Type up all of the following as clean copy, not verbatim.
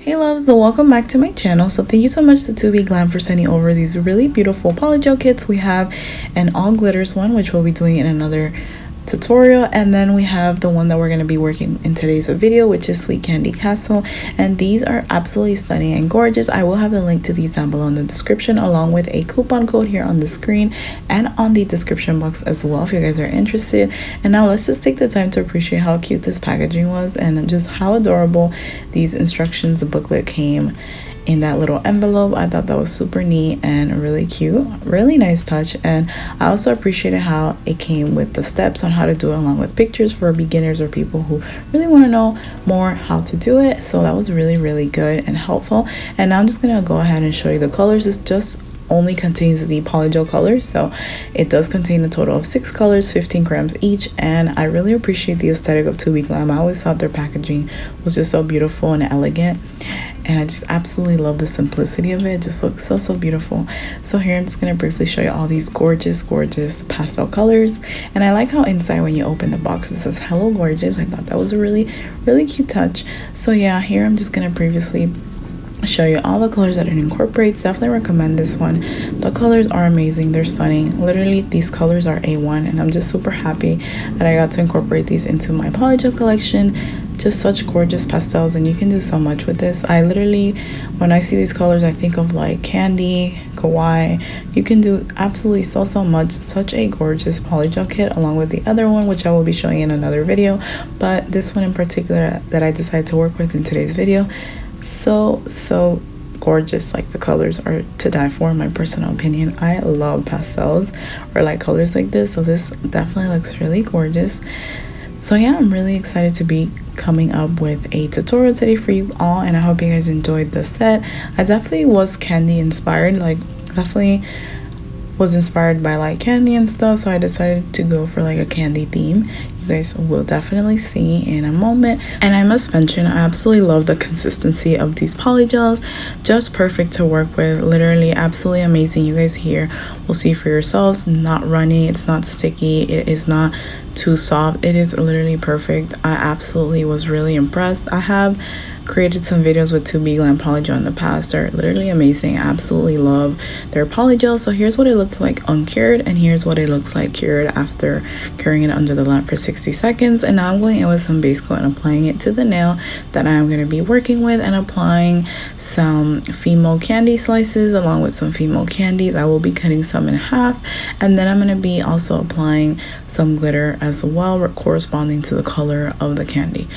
Hey loves, so welcome back to my channel. So thank you so much to TOBEGLAM for sending over these really beautiful polygel kits. We have an all glitters one, which we'll be doing in another tutorial, and then we have the one that we're going to be working in today's video, which is Sweet Candy Castle, and these are absolutely stunning and gorgeous. I will have a link to these down below in the description, along with a coupon code here on the screen and on the description box as well if you guys are interested. And now let's just take the time to appreciate how cute this packaging was and just how adorable these instructions booklet came in that little envelope. I thought that was super neat and really cute, really nice touch. And I also appreciated how it came with the steps on how to do it, along with pictures for beginners or people who really want to know more how to do it. So that was really good and helpful. And now I'm just gonna go ahead and show you the colors. This just only contains the polygel colors, so it does contain a total of 6 colors, 15 grams each. And I really appreciate the aesthetic of TOBEGLAM. I always thought their packaging was just so beautiful and elegant, and I just absolutely love the simplicity of it. It just looks so beautiful. So here I'm just going to briefly show you all these gorgeous pastel colors. And I like how inside when you open the box it says hello gorgeous. I thought that was a really cute touch. So yeah, here I'm just going to previously show you all the colors that it incorporates. Definitely recommend this one. The colors are amazing, they're stunning. Literally these colors are A1, and I'm just super happy that I got to incorporate these into my polygel collection. Just such gorgeous pastels, and you can do so much with this. I literally, when I see these colors, I think of like Candy, Kawaii. You can do absolutely so much. Such a gorgeous polygel kit, along with the other one, which I will be showing in another video. But this one in particular that I decided to work with in today's video, so gorgeous. Like, the colors are to die for, in my personal opinion. I love pastels or like colors like this, so this definitely looks really gorgeous. So yeah, I'm really excited to be coming up with a tutorial today for you all, and I hope you guys enjoyed the set. I definitely was candy inspired, like definitely was inspired by like candy and stuff, so I decided to go for like a candy theme. You guys will definitely see in a moment. And I must mention, I absolutely love the consistency of these polygels. Just perfect to work with, literally absolutely amazing. You guys here will see for yourselves. Not runny, it's not sticky, it is not too soft. It is literally perfect. I absolutely was really impressed. I have created some videos with TOBEGLAM polygel in the past. They're literally amazing. I absolutely love their polygel. So here's what it looks like uncured, and here's what it looks like cured after curing it under the lamp for 60 seconds. And now I'm going in with some base coat and applying it to the nail that I'm going to be working with, and applying some Fimo candy slices along with some Fimo candies. I will be cutting some in half, and then I'm going to be also applying some glitter as well, corresponding to the color of the candy.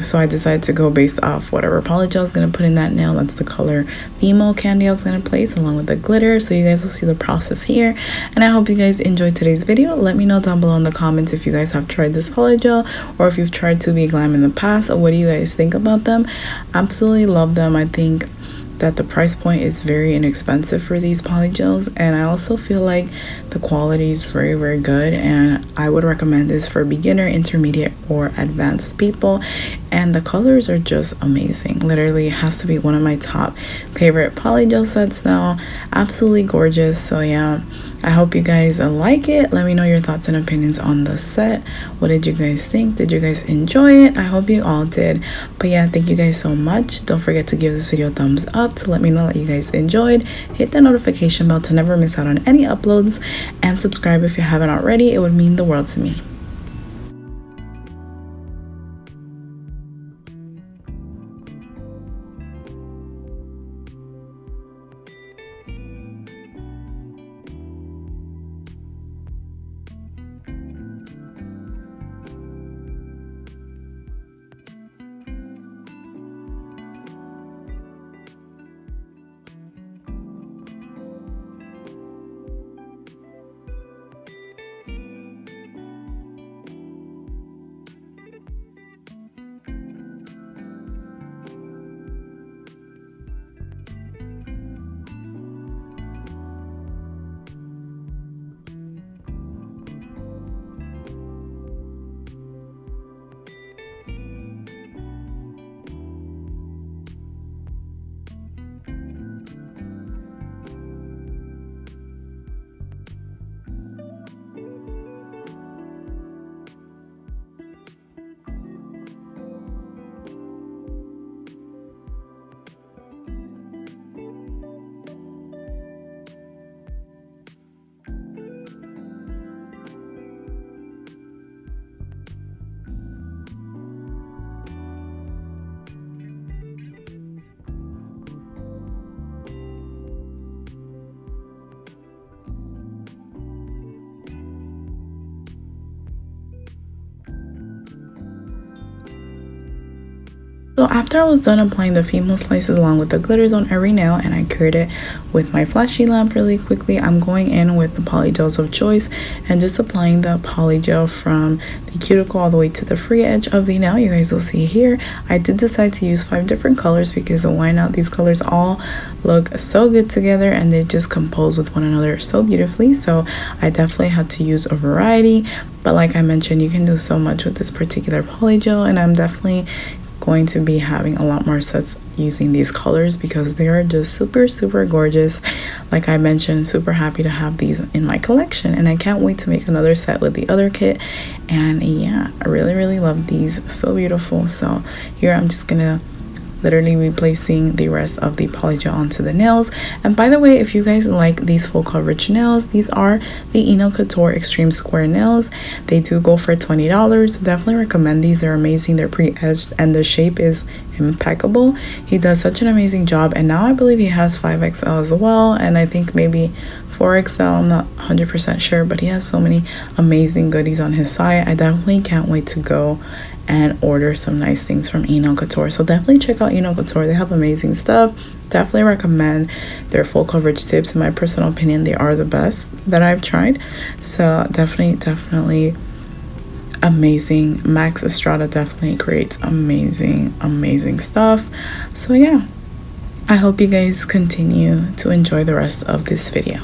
So I decided to go based off whatever polygel I was going to put in that nail. That's the color Fimo candy I was going to place along with the glitter. So you guys will see the process here, and I hope you guys enjoyed today's video. Let me know down below in the comments if you guys have tried this polygel, or if you've tried TOBEGLAM in the past. What do you guys think about them? Absolutely love them. I think that the price point is very inexpensive for these polygels, and I also feel like the quality is very good, and I would recommend this for beginner, intermediate, or advanced people. And the colors are just amazing. Literally, it has to be one of my top favorite polygel sets now. Absolutely gorgeous. So yeah, I hope you guys like it. Let me know your thoughts and opinions on the set. What did you guys think? Did you guys enjoy it? I hope you all did. But yeah, thank you guys so much. Don't forget to give this video a thumbs up to let me know that you guys enjoyed. Hit the notification bell to never miss out on any uploads, and subscribe if you haven't already. It would mean the world to me. So after I was done applying the female slices along with the glitters on every nail, and I cured it with my flashy lamp really quickly, I'm going in with the polygels of choice and just applying the polygel from the cuticle all the way to the free edge of the nail. You guys will see here I did decide to use 5 different colors because why not? These colors all look so good together and they just compose with one another so beautifully. So I definitely had to use a variety, but like I mentioned, you can do so much with this particular polygel, and I'm definitely going to be having a lot more sets using these colors because they are just super gorgeous. Like I mentioned, super happy to have these in my collection, and I can't wait to make another set with the other kit. And yeah, I really love these, so beautiful. So here I'm just gonna literally replacing the rest of the polygel onto the nails. And by the way, if you guys like these full coverage nails, these are the Eno Couture Extreme Square nails. They do go for $20. Definitely recommend these. They're amazing. They're pre-edged and the shape is impeccable. He does such an amazing job, and now I believe he has 5XL as well, and I think maybe 4XL. I'm not 100% sure, but he has so many amazing goodies on his site. I definitely can't wait to go and order some nice things from Eno Couture. So definitely check out Eno Couture. They have amazing stuff. Definitely recommend their full coverage tips. In my personal opinion, they are the best that I've tried. So definitely amazing. Max Estrada definitely creates amazing stuff. So yeah, I hope you guys continue to enjoy the rest of this video.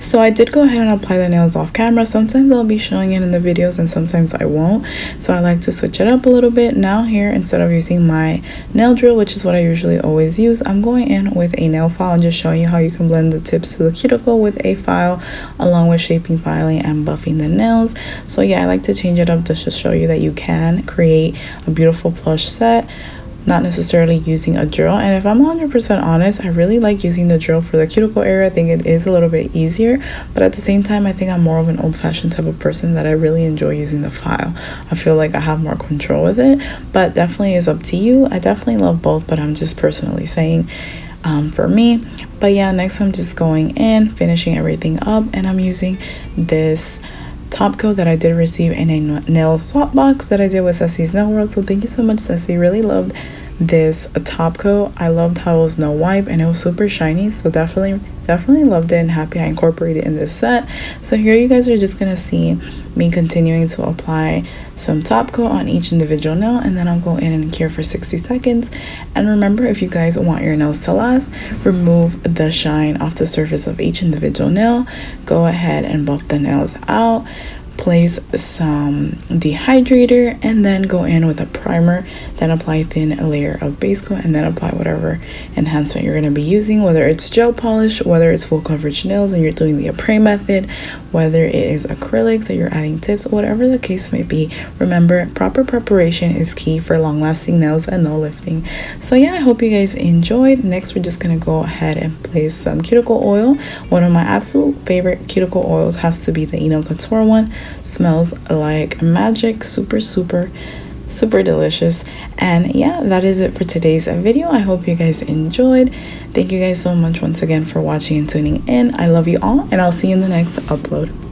So I did go ahead and apply the nails off camera. Sometimes I'll be showing it in the videos and sometimes I won't. So I like to switch it up a little bit. Now here, instead of using my nail drill, which is what I usually always use, I'm going in with a nail file and just showing you how you can blend the tips to the cuticle with a file, along with shaping, filing, and buffing the nails. So yeah, I like to change it up just to show you that you can create a beautiful plush set, not necessarily using a drill. And if I'm 100% honest, I really like using the drill for the cuticle area. I think it is a little bit easier, but at the same time, I think I'm more of an old-fashioned type of person that I really enjoy using the file. I feel like I have more control with it, but definitely is up to you. I definitely love both, but I'm just personally saying for me. But yeah, next I'm just going in, finishing everything up, and I'm using this top coat that I did receive in a nail swap box that I did with Ceci's Nail World. So thank you so much, Ceci. Really loved this top coat. I loved how it was no wipe and it was super shiny, so definitely loved it and happy I incorporated in this set. So here you guys are just gonna see me continuing to apply some top coat on each individual nail, and then I'll go in and cure for 60 seconds. And remember, if you guys want your nails to last, remove the shine off the surface of each individual nail. Go ahead and buff the nails out, place some dehydrator, and then go in with a primer, then apply a thin layer of base coat, and then apply whatever enhancement you're going to be using, whether it's gel polish, whether it's full coverage nails and you're doing the après method, whether it is acrylics that you're adding tips, whatever the case may be. Remember, proper preparation is key for long lasting nails and no lifting. So yeah, I hope you guys enjoyed. Next, we're just going to go ahead and place some cuticle oil. One of my absolute favorite cuticle oils has to be the Couture one. Smells like magic, super delicious. And yeah, that is it for today's video. I hope you guys enjoyed. Thank you guys so much once again for watching and tuning in. I love you all, and I'll see you in the next upload.